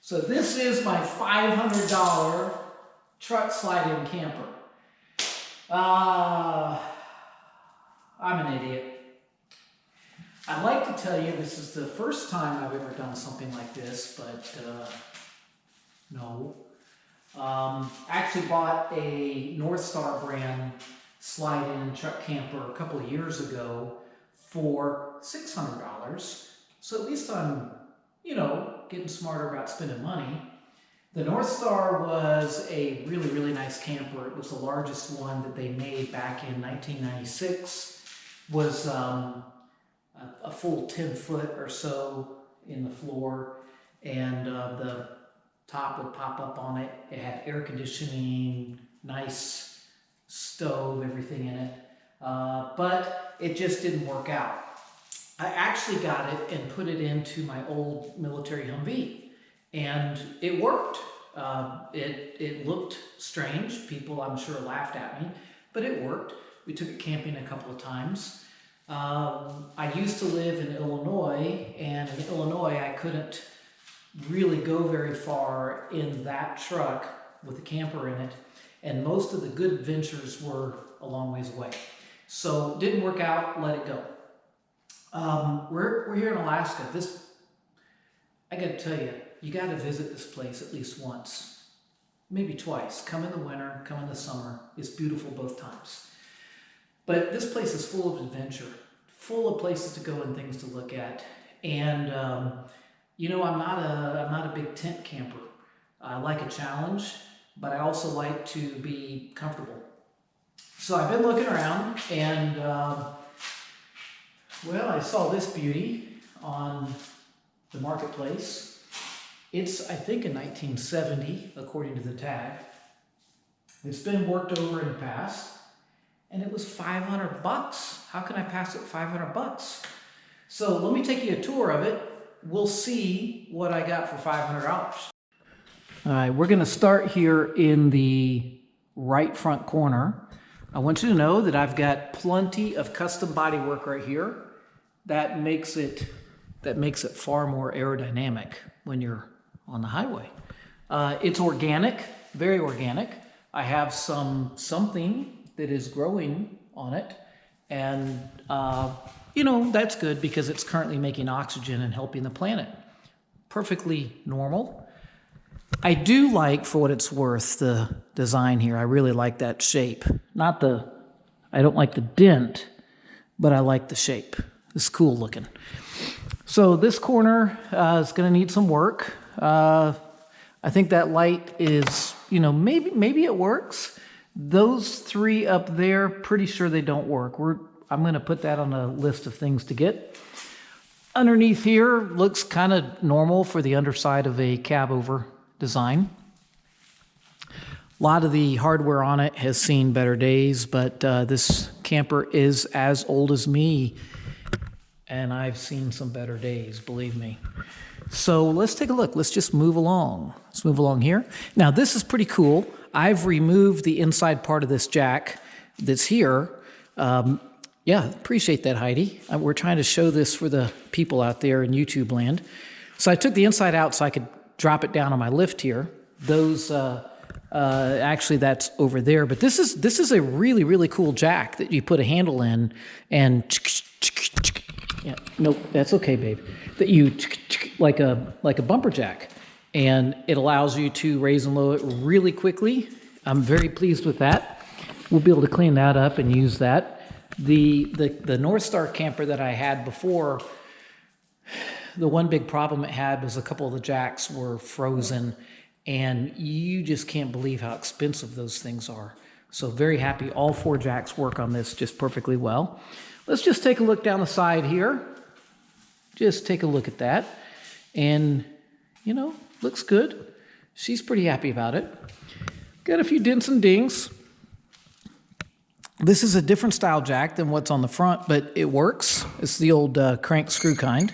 So this is my $500 truck slide-in camper. I'm an idiot. I'd like to tell you this is the first time I've ever done something like this, but no. I actually bought a North Star brand slide-in truck camper a couple of years ago for $600. So at least I'm, getting smarter about spending money. The North Star was a really, really nice camper. It was the largest one that they made back in 1996. Was a full 10 foot or so in the floor, and the top would pop up on it. It had air conditioning, nice stove, everything in it, but it just didn't work out. I actually got it and put it into my old military Humvee, and it worked. It looked strange. People, I'm sure, laughed at me, but it worked. We took it camping a couple of times. I used to live in Illinois, and in Illinois I couldn't really go very far in that truck with a camper in it, and most of the good adventures were a long ways away. So didn't work out, let it go. We're here in Alaska. I gotta tell you, you gotta visit this place at least once, maybe twice. Come in the winter, come in the summer. It's beautiful both times. But this place is full of adventure, full of places to go and things to look at. And I'm not a big tent camper. I like a challenge, but I also like to be comfortable. So I've been looking around, and I saw this beauty on the marketplace. It's, I think, a 1970, according to the tag. It's been worked over in the past, and it was $500. How can I pass it $500? So let me take you a tour of it. We'll see what I got for $500. All right, we're gonna start here in the right front corner. I want you to know that I've got plenty of custom body work right here. That makes it far more aerodynamic when you're on the highway. It's organic, very organic. I have something that is growing on it, and that's good because it's currently making oxygen and helping the planet. Perfectly normal. I do like, for what it's worth, the design here. I really like that shape. I don't like the dent, but I like the shape. It's cool looking. So this corner is going to need some work. I think that light is, maybe it works. Those three up there, pretty sure they don't work. I'm going to put that on a list of things to get. Underneath here looks kind of normal for the underside of a cab over design. A lot of the hardware on it has seen better days, but this camper is as old as me, and I've seen some better days, believe me. So let's take a look. Let's just move along. Let's move along here. Now, this is pretty cool. I've removed the inside part of this jack that's here. Yeah, appreciate that, Heidi. We're trying to show this for the people out there in YouTube land. So I took the inside out so I could drop it down on my lift here. Those, actually that's over there, but this is a really, really cool jack that you put a handle in, and yeah, nope, that's okay, babe. That you like a bumper jack, and it allows you to raise and lower it really quickly. I'm very pleased with that. We'll be able to clean that up and use that. The North Star camper that I had before, the one big problem it had was a couple of the jacks were frozen, and you just can't believe how expensive those things are. So very happy all four jacks work on this just perfectly well. Let's just take a look down the side here. Just take a look at that. And, looks good. She's pretty happy about it. Got a few dents and dings. This is a different style jack than what's on the front, but it works. It's the old crank screw kind.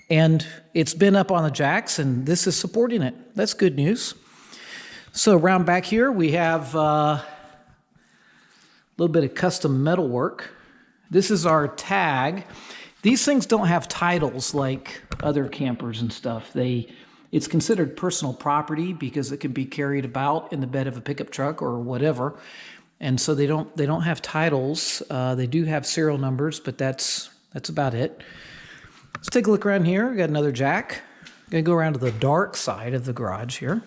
And it's been up on the jacks, and this is supporting it. That's good news. So around back here, we have a little bit of custom metal work. This is our tag. These things don't have titles like other campers and stuff. They It's considered personal property because it can be carried about in the bed of a pickup truck or whatever. And so they don't have titles. They do have serial numbers, but that's about it. Let's take a look around here. We got another jack. Gonna go around to the dark side of the garage here.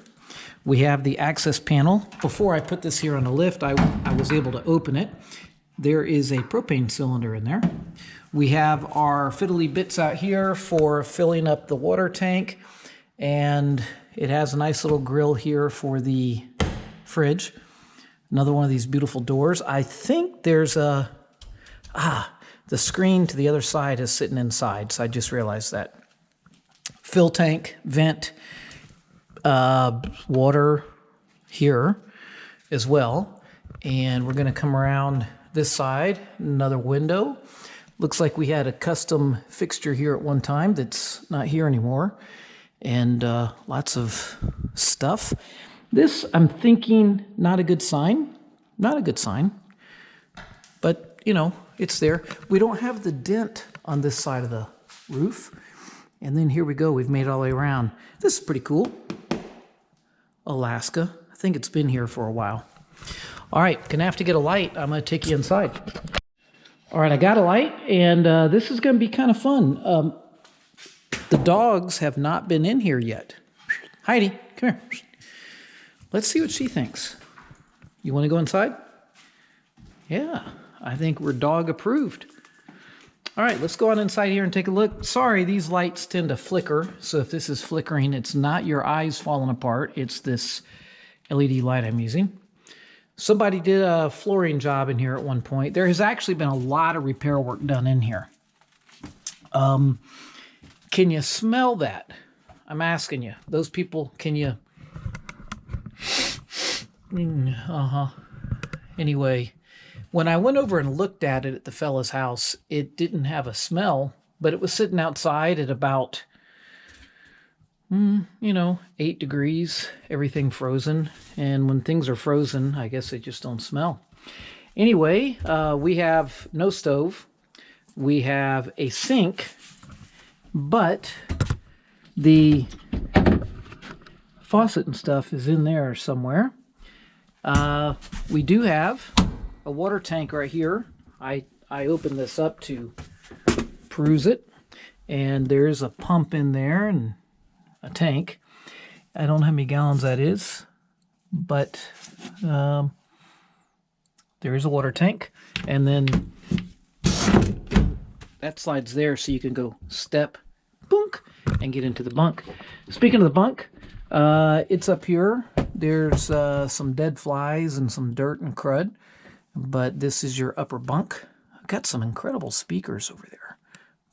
We have the access panel. Before I put this here on a lift, I was able to open it. There is a propane cylinder in there. We have our fiddly bits out here for filling up the water tank, and it has a nice little grill here for the fridge. Another one of these beautiful doors. I think there's the screen to the other side is sitting inside, so I just realized that. Fill tank, vent, water here as well. And we're gonna come around this side, another window. Looks like we had a custom fixture here at one time that's not here anymore. And lots of stuff. This, I'm thinking, not a good sign. Not a good sign. But, you know, it's there. We don't have the dent on this side of the roof. And then here we go. We've made it all the way around. This is pretty cool. Alaska. I think it's been here for a while. All right, gonna have to get a light. I'm gonna take you inside. All right, I got a light, and this is gonna be kind of fun. The dogs have not been in here yet. Heidi, come here. Let's see what she thinks. You wanna go inside? Yeah, I think we're dog approved. All right, let's go on inside here and take a look. Sorry, these lights tend to flicker, so if this is flickering, it's not your eyes falling apart. It's this LED light I'm using. Somebody did a flooring job in here at one point. There has actually been a lot of repair work done in here. Can you smell that? I'm asking you. Those people, can you? Anyway, when I went over and looked at it at the fella's house, it didn't have a smell, but it was sitting outside at about, 8 degrees, everything frozen. And when things are frozen, I guess they just don't smell. Anyway, we have no stove. We have a sink, but the faucet and stuff is in there somewhere. We do have a water tank right here. I opened this up to peruse it, and there's a pump in there and a tank. I don't know how many gallons that is, but there is a water tank, and then that slides there so you can go step, boonk, and get into the bunk. Speaking of the bunk, it's up here. There's some dead flies and some dirt and crud, but this is your upper bunk. I've got some incredible speakers over there.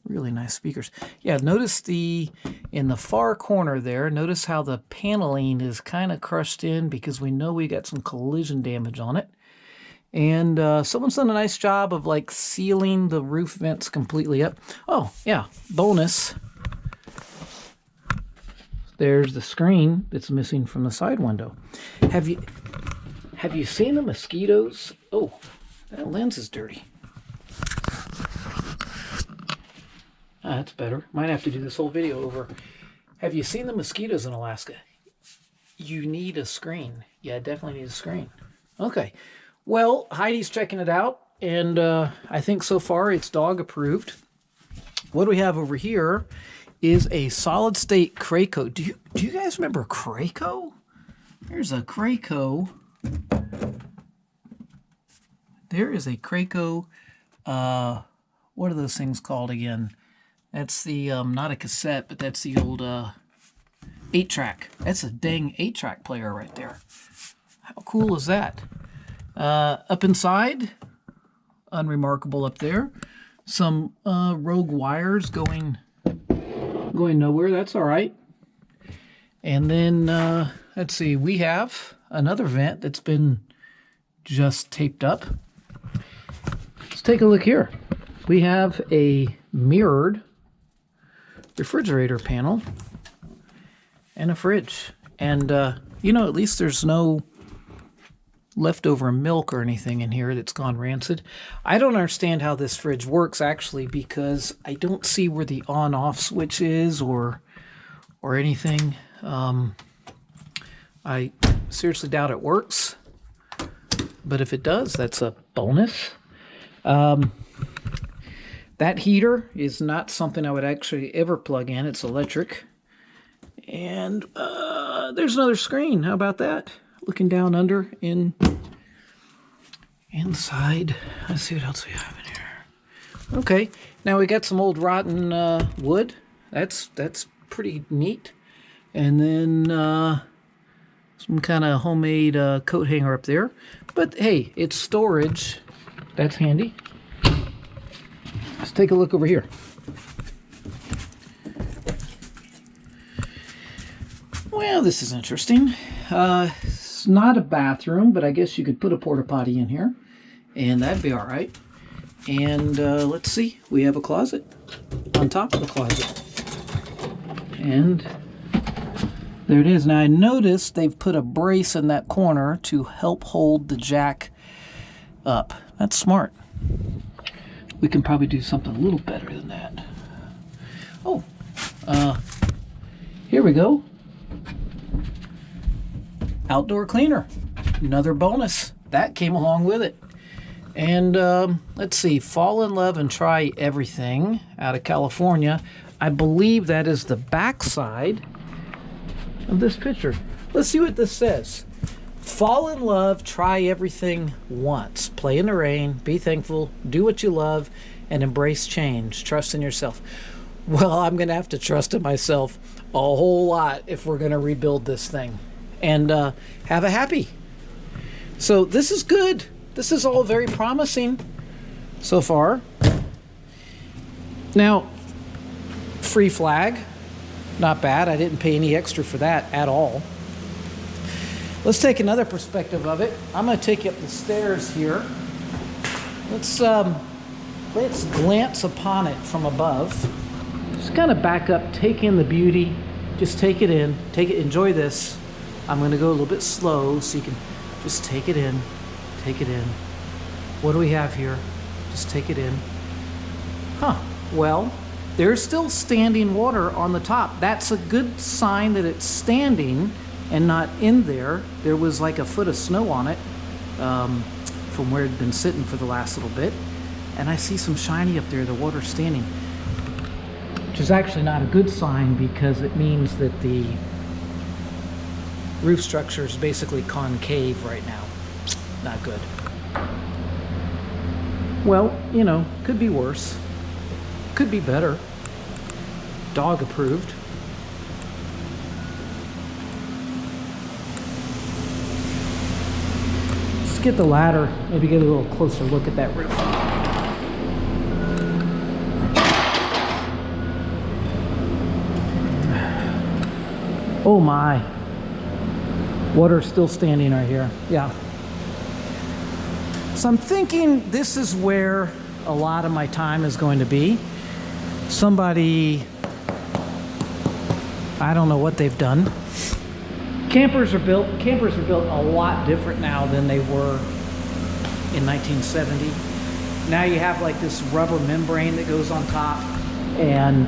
Really nice speakers. Yeah, notice in the far corner there, notice how the paneling is kind of crushed in because we know we got some collision damage on it. And someone's done a nice job of like sealing the roof vents completely up. Oh, yeah, bonus. There's the screen that's missing from the side window. Have you seen the mosquitoes? Oh, that lens is dirty. That's better. Might have to do this whole video over. Have you seen the mosquitoes in Alaska? You need a screen. Yeah, definitely need a screen. Okay. Well, Heidi's checking it out, and I think so far it's dog approved. What we have over here is a solid state Craco. Do you guys remember Craco? There's a Craco. There is a Craco. What are those things called again? That's the, not a cassette, but that's the old 8-track. That's a dang 8-track player right there. How cool is that? Up inside, unremarkable up there. Some rogue wires going nowhere. That's all right. And then, let's see, we have another vent that's been just taped up. Let's take a look here. We have a mirrored refrigerator panel and a fridge. And, at least there's no leftover milk or anything in here that's gone rancid. I don't understand how this fridge works, actually, because I don't see where the on-off switch is or or anything. I seriously doubt it works, but if it does, that's a bonus. That heater is not something I would actually ever plug in. It's electric. And there's another screen. How about that? Looking down under inside. Let's see what else we have in here. Okay, now we got some old rotten wood. That's pretty neat. And then some kind of homemade coat hanger up there. But hey, it's storage. That's handy. Let's take a look over here. Well, this is interesting. It's not a bathroom, but I guess you could put a porta potty in here, and that'd be all right. And let's see, we have a closet on top of the closet. And there it is. Now I noticed they've put a brace in that corner to help hold the jack up. That's smart. We can probably do something a little better than that. Oh, here we go. Outdoor cleaner. Another bonus. That came along with it. And let's see, Fall in Love and Try Everything out of California. I believe that is the back side of this picture. Let's see what this says. Fall in love, try everything once. Play in the rain, be thankful, do what you love, and embrace change. Trust in yourself. Well, I'm going to have to trust in myself a whole lot if we're going to rebuild this thing. And have a happy. So this is good. This is all very promising so far. Now, free flag. Not bad. I didn't pay any extra for that at all. Let's take another perspective of it. I'm going to take you up the stairs here. Let's glance upon it from above. Just kind of back up, take in the beauty. Just take it in. Take it. Enjoy this. I'm going to go a little bit slow so you can just take it in. Take it in. What do we have here? Just take it in. Huh. Well, there's still standing water on the top. That's a good sign that it's standing and not in there. There was like a foot of snow on it from where it had been sitting for the last little bit. And I see some shiny up there, the water's standing. Which is actually not a good sign because it means that the roof structure is basically concave right now. Not good. Well, you know, could be worse. Could be better. Dog approved. Let's get the ladder, maybe get a little closer look at that roof. Oh my. Water's still standing right here. Yeah. So I'm thinking this is where a lot of my time is going to be. Somebody, I don't know what they've done. Campers are built a lot different now than they were in 1970. Now you have like this rubber membrane that goes on top, and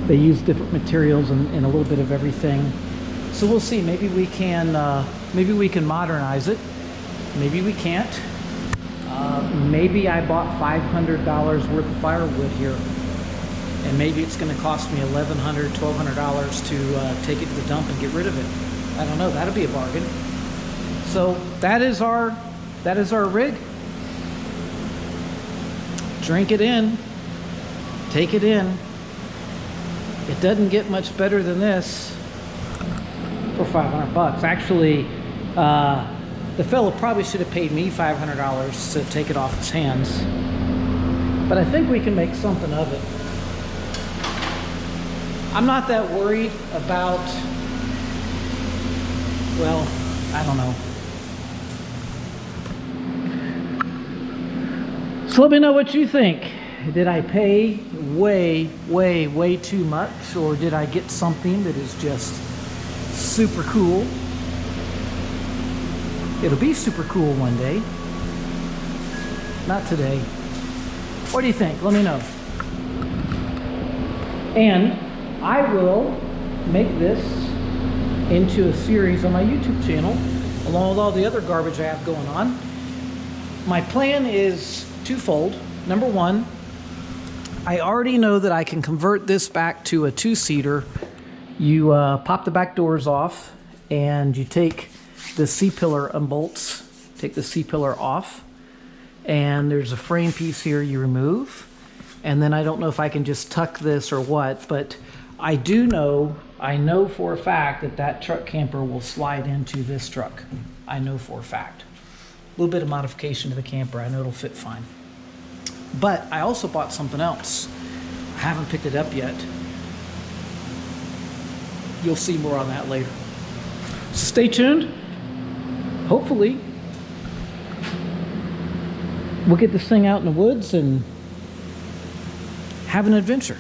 they use different materials and a little bit of everything. So we'll see. Maybe we can modernize it. Maybe we can't. Maybe I bought $500 worth of firewood here, and maybe it's going to cost me $1,100, $1,200 to take it to the dump and get rid of it. I don't know. That'll be a bargain. So that is our rig. Drink it in. Take it in. It doesn't get much better than this for $500. Actually, the fellow probably should have paid me $500 to take it off his hands. But I think we can make something of it. I'm not that worried about, well, I don't know. So let me know what you think. Did I pay way too much, or did I get something that is just super cool? It'll be super cool one day. Not today. What do you think? Let me know. And I will make this into a series on my YouTube channel, along with all the other garbage I have going on. My plan is twofold. Number one, I already know that I can convert this back to a two-seater. You pop the back doors off and you take the C-pillar unbolts, take the C-pillar off, and there's a frame piece here you remove. And then I don't know if I can just tuck this or what, but I know for a fact that that truck camper will slide into this truck. I know for a fact. A little bit of modification to the camper, I know it'll fit fine. But I also bought something else. I haven't picked it up yet. You'll see more on that later. So stay tuned. Hopefully, we'll get this thing out in the woods and have an adventure.